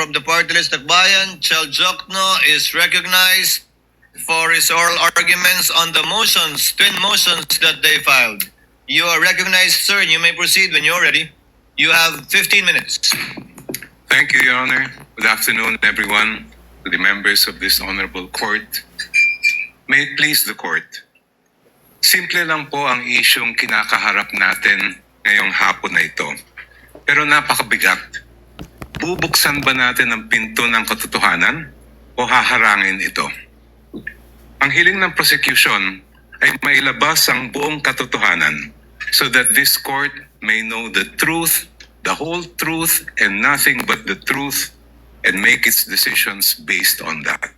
from the party list Tacbayan, Chel Jokno, is recognized for his oral arguments on the motions, twin motions that they filed. You are recognized, sir, and you may proceed when you're ready. You have 15 minutes. Thank you, Your Honor. Good afternoon, everyone, to the members of this honorable court. May it please the court. Simple lang po ang isyong kinakaharap natin ngayong hapon na ito. Pero napakabigat. Bubuksan ba natin ang pinto ng katotohanan o haharangin ito? Ang hiling ng prosecution ay mailabas ang buong katotohanan so that this court may know the truth, the whole truth, and nothing but the truth, and make its decisions based on that.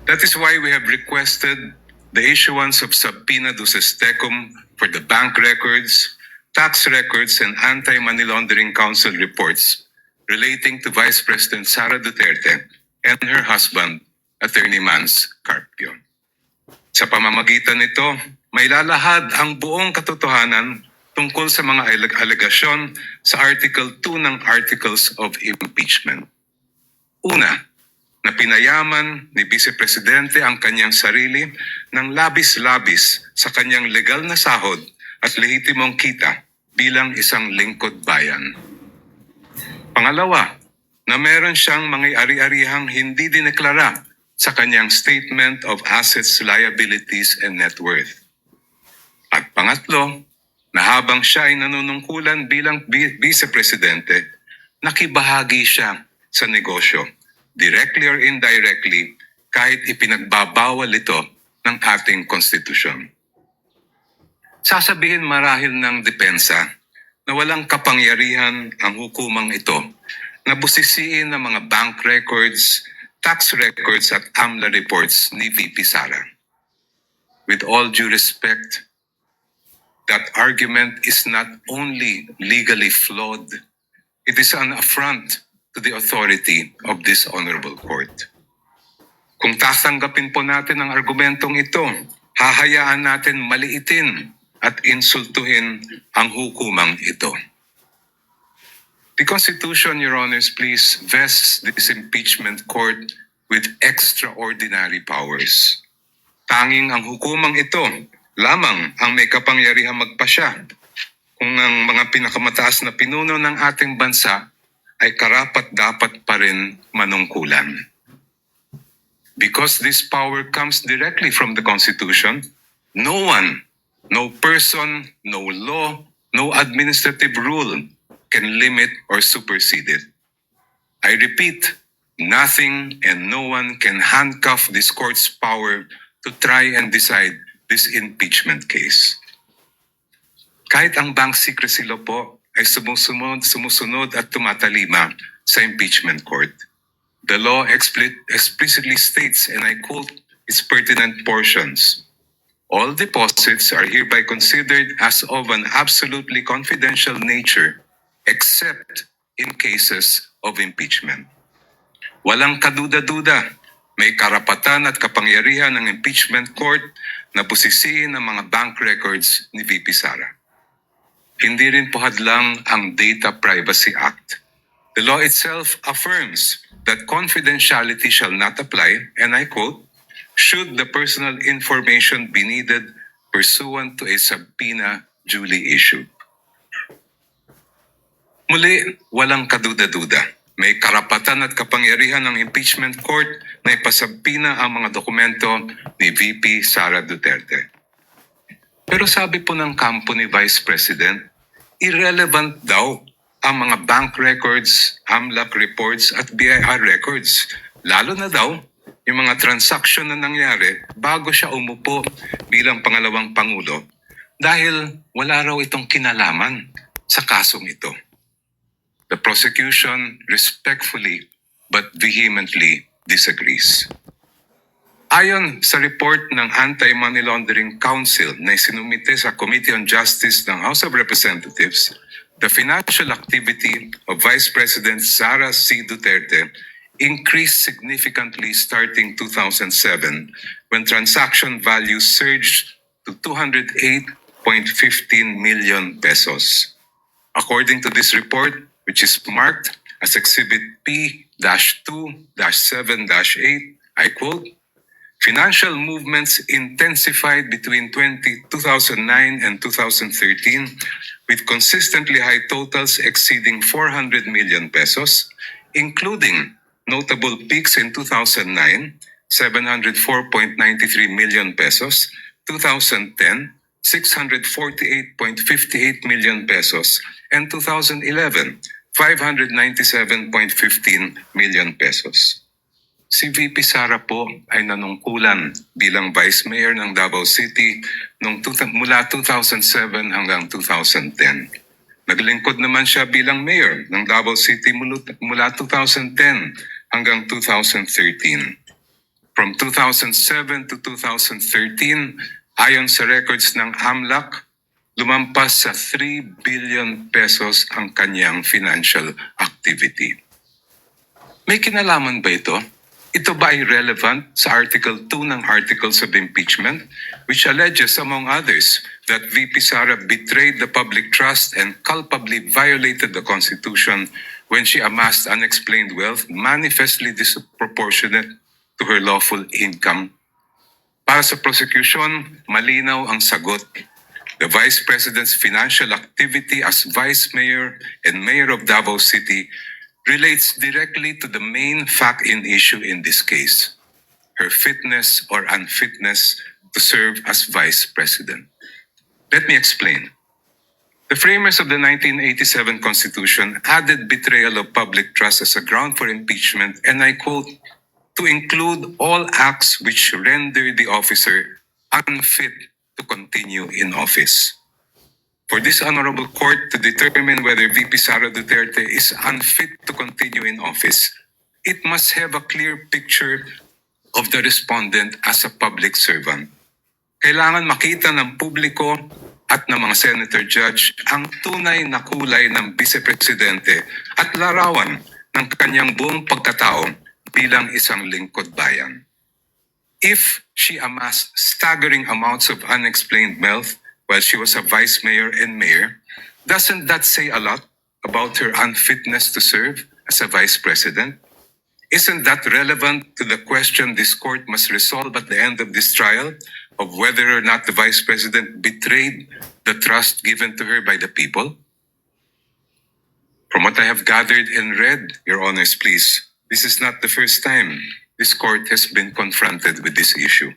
That is why we have requested the issuance of subpoena duces tecum for the bank records, tax records, and anti-money laundering council reports relating to Vice President Sara Duterte and her husband, Attorney Mans Carpio. Sa pamamagitan nito, may lalahad ang buong katotohanan tungkol sa mga alegasyon sa Article 2 ng Articles of Impeachment. Una, na pinayaman ni Vice Presidente ang kanyang sarili ng labis-labis sa kanyang legal na sahod at lehitimong kita bilang isang lingkod bayan. Pangalawa, na meron siyang mga ari-arihang hindi dineklara sa kanyang Statement of Assets, Liabilities, and Net Worth. At pangatlo, na habang siya ay nanunungkulan bilang Vice Presidente, nakibahagi siya sa negosyo, directly or indirectly, kahit ipinagbabawal ito ng ating konstitusyon. Sasabihin marahil ng depensa na walang kapangyarihan ang hukumang ito na busisiin ng mga bank records, tax records at AMLA reports ni VP Sara. With all due respect, that argument is not only legally flawed, it is an affront to the authority of this honorable court. Kung tatanggapin po natin ang argumentong ito, hahayaan natin maliitin at insultuhin ang hukumang ito. The Constitution, Your Honors, please vests this impeachment court with extraordinary powers. Tanging ang hukumang ito lamang ang may kapangyarihang magpasya kung ang mga pinakamataas na pinuno ng ating bansa ay karapat-dapat pa rin manungkulan. Because this power comes directly from the Constitution, no one, no person, no law, no administrative rule can limit or supersede it. I repeat, nothing and no one can handcuff this court's power to try and decide this impeachment case. Kahit ang bank secrecy law po ay sumusunod at tumatalima sa impeachment court. The law explicitly states, and I quote its pertinent portions, all deposits are hereby considered as of an absolutely confidential nature except in cases of impeachment. Walang kaduda-duda, may karapatan at kapangyarihan ng impeachment court na busisiin ang mga bank records ni VP Sara. Hindi rin po hadlang ang Data Privacy Act. The law itself affirms that confidentiality shall not apply, and I quote, should the personal information be needed pursuant to a subpoena duly issued. Muli, walang kaduda-duda. May karapatan at kapangyarihan ng impeachment court na ipasabpina ang mga dokumento ni VP Sara Duterte. Pero sabi po ng kampo ni Vice President, irrelevant daw ang mga bank records, AMLAC reports at BIR records. Lalo na daw yung mga transaksyon na nangyari bago siya umupo bilang pangalawang pangulo dahil wala raw itong kinalaman sa kasong ito. The prosecution respectfully but vehemently disagrees. Ayon sa report ng Anti-Money Laundering Council na isinumite sa Committee on Justice ng House of Representatives, the financial activity of Vice President Sara C. Duterte increased significantly starting 2007 when transaction value surged to 208.15 million pesos. According to this report, which is marked as Exhibit P-2-7-8, I quote, "Financial movements intensified between 2009 and 2013 with consistently high totals exceeding 400 million pesos, including notable peaks in 2009, 704.93 million pesos, 2010, 648.58 million pesos, and 2011, 597.15 million pesos. Si VP Sara po ay nanungkulan bilang Vice Mayor ng Davao City mula 2007 hanggang 2010. Naglingkod naman siya bilang Mayor ng Davao City mula 2010 hanggang 2013. From 2007 to 2013, ayon sa records ng AMLAC, lumampas sa 3 billion pesos ang kanyang financial activity. May kinalaman ba ito? Ito ba ay relevant sa Article 2 ng Articles of Impeachment, which alleges, among others, that VP Sara betrayed the public trust and culpably violated the Constitution when she amassed unexplained wealth manifestly disproportionate to her lawful income? Para sa prosecution, malinaw ang sagot. The Vice President's financial activity as Vice Mayor and Mayor of Davao City relates directly to the main fact in issue in this case, her fitness or unfitness to serve as Vice President. Let me explain. The framers of the 1987 Constitution added betrayal of public trust as a ground for impeachment, and I quote, "to include all acts which render the officer unfit to continue in office." For this honorable court to determine whether VP Sara Duterte is unfit to continue in office, it must have a clear picture of the respondent as a public servant. Kailangan makita ng publiko at ng mga senator judge ang tunay na kulay ng vice-presidente at larawan ng kanyang buong pagkatao bilang isang lingkod bayan. If she amassed staggering amounts of unexplained wealth while she was a vice mayor and mayor, doesn't that say a lot about her unfitness to serve as a vice president? Isn't that relevant to the question this court must resolve at the end of this trial of whether or not the vice president betrayed the trust given to her by the people? From what I have gathered and read, Your Honors, please, this is not the first time this court has been confronted with this issue.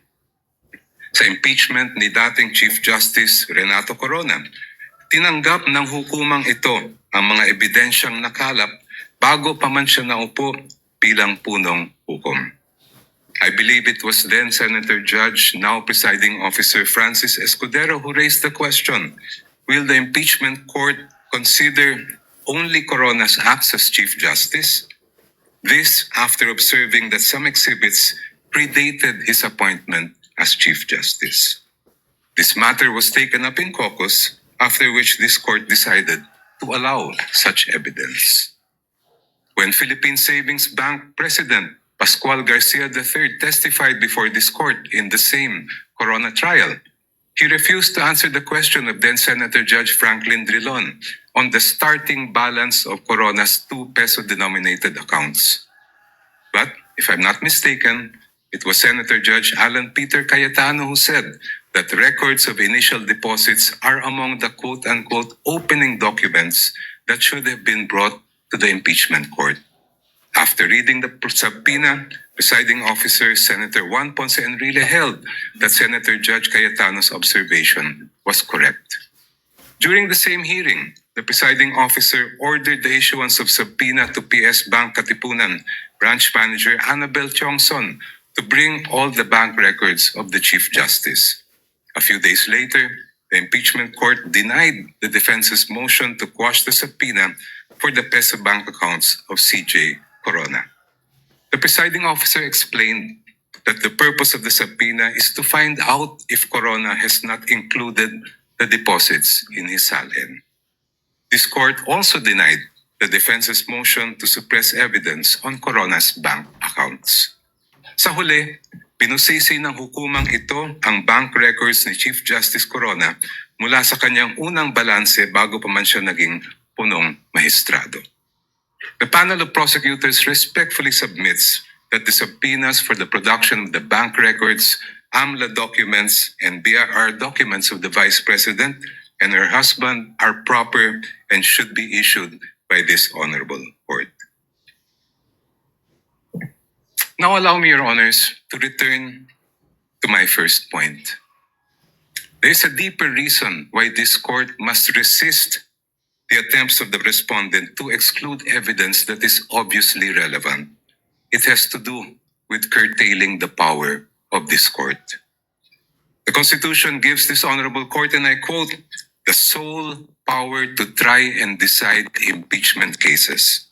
Sa impeachment ni dating Chief Justice Renato Corona, tinanggap ng hukumang ito ang mga ebidensyang nakalap bago pa man siya naupo bilang punong hukom. I believe it was then Senator Judge, now presiding officer Francis Escudero, who raised the question, will the impeachment court consider only Corona's acts as Chief Justice? This after observing that some exhibits predated his appointment as Chief Justice. This matter was taken up in caucus, after which this court decided to allow such evidence. When Philippine Savings Bank President Pascual Garcia III testified before this court in the same Corona trial, he refused to answer the question of then Senator Judge Franklin Drilon on the starting balance of Corona's 2 peso denominated accounts. But, if I'm not mistaken, it was Senator Judge Alan Peter Cayetano who said that records of initial deposits are among the quote-unquote opening documents that should have been brought to the impeachment court. After reading the subpoena, presiding officer Senator Juan Ponce Enrile held that Senator Judge Cayetano's observation was correct. During the same hearing, the presiding officer ordered the issuance of subpoena to PS Bank Katipunan branch manager Annabel Chongson to bring all the bank records of the Chief Justice. A few days later, the impeachment court denied the defense's motion to quash the subpoena for the peso bank accounts of CJ Corona. The presiding officer explained that the purpose of the subpoena is to find out if Corona has not included the deposits in his salin. This court also denied the defense's motion to suppress evidence on Corona's bank accounts. Sa huli, pinusisi ng hukumang ito ang bank records ni Chief Justice Corona mula sa kanyang unang balanse bago pa man siya naging punong mahistrado. The panel of prosecutors respectfully submits that the subpoenas for the production of the bank records, AMLA documents, and BIR documents of the Vice President and her husband are proper and should be issued by this honorable court. Now allow me, Your Honors, to return to my first point. There is a deeper reason why this court must resist the attempts of the respondent to exclude evidence that is obviously relevant. It has to do with curtailing the power of this court. The Constitution gives this honorable court, and I quote, the sole power to try and decide impeachment cases.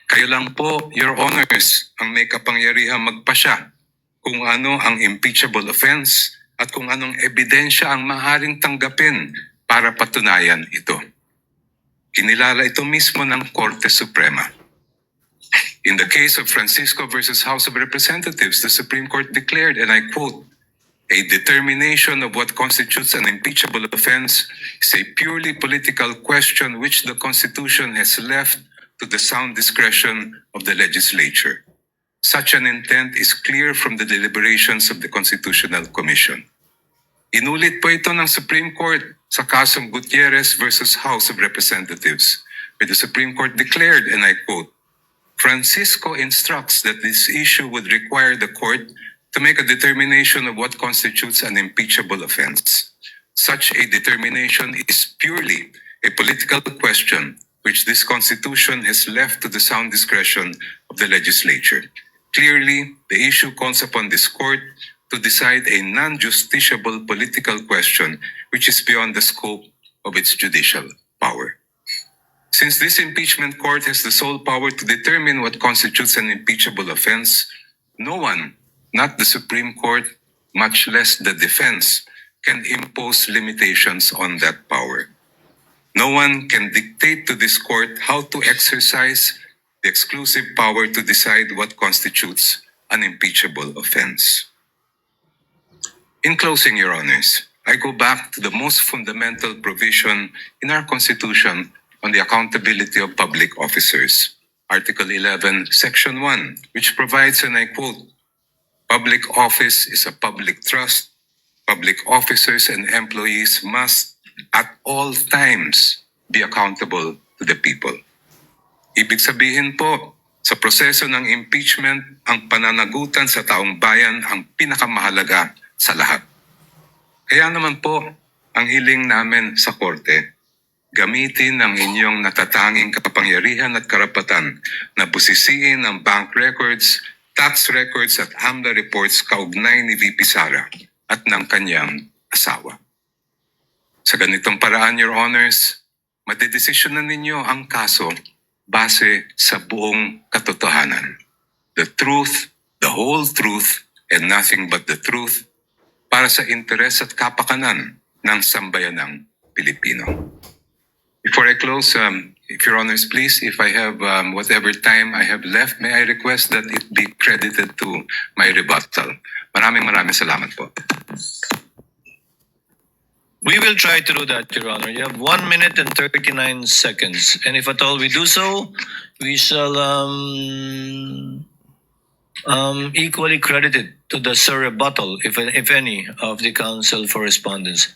Kayo lang po, Your Honors, ang may kapangyarihang magpasya kung ano ang impeachable offense at kung anong ebidensya ang maaaring tanggapin para patunayan ito. Kinilala ito mismo ng Korte Suprema. In the case of Francisco versus House of Representatives, the Supreme Court declared, and I quote, a determination of what constitutes an impeachable offense is a purely political question which the Constitution has left to the sound discretion of the legislature. Such an intent is clear from the deliberations of the Constitutional Commission. Inulit po ito ng Supreme Court sa kasong Gutierrez versus House of Representatives, where the Supreme Court declared, and I quote, Francisco instructs that this issue would require the court to make a determination of what constitutes an impeachable offense. Such a determination is purely a political question which this Constitution has left to the sound discretion of the legislature. Clearly, the issue calls upon this court to decide a non-justiciable political question which is beyond the scope of its judicial power. Since this impeachment court has the sole power to determine what constitutes an impeachable offense, no one, not the Supreme Court, much less the defense, can impose limitations on that power. No one can dictate to this court how to exercise the exclusive power to decide what constitutes an impeachable offense. In closing, Your Honors, I go back to the most fundamental provision in our Constitution on the accountability of public officers, Article 11, Section 1, which provides, and I quote, public office is a public trust. Public officers and employees must at all times be accountable to the people. Ibig sabihin po, sa proseso ng impeachment, ang pananagutan sa taong bayan ang pinakamahalaga sa lahat. Kaya naman po, ang hiling namin sa korte, gamitin ang inyong natatanging kapangyarihan at karapatan na busisiin ang bank records, tax records at AMLA reports kaugnay ni VP Sara at ng kanyang asawa. Sa ganitong paraan, Your Honors, madedesisyonan ninyo ang kaso base sa buong katotohanan. The truth, the whole truth, and nothing but the truth para sa interes at kapakanan ng sambayanang Pilipino. Before I close, if Your Honors, please, if I have whatever time I have left, may I request that it be credited to my rebuttal. Maraming salamat po. We will try to do that, Your Honor. You have 1 minute and 39 seconds. And if at all we do so, we shall equally credit it to the rebuttal, if any, of the counsel for respondents.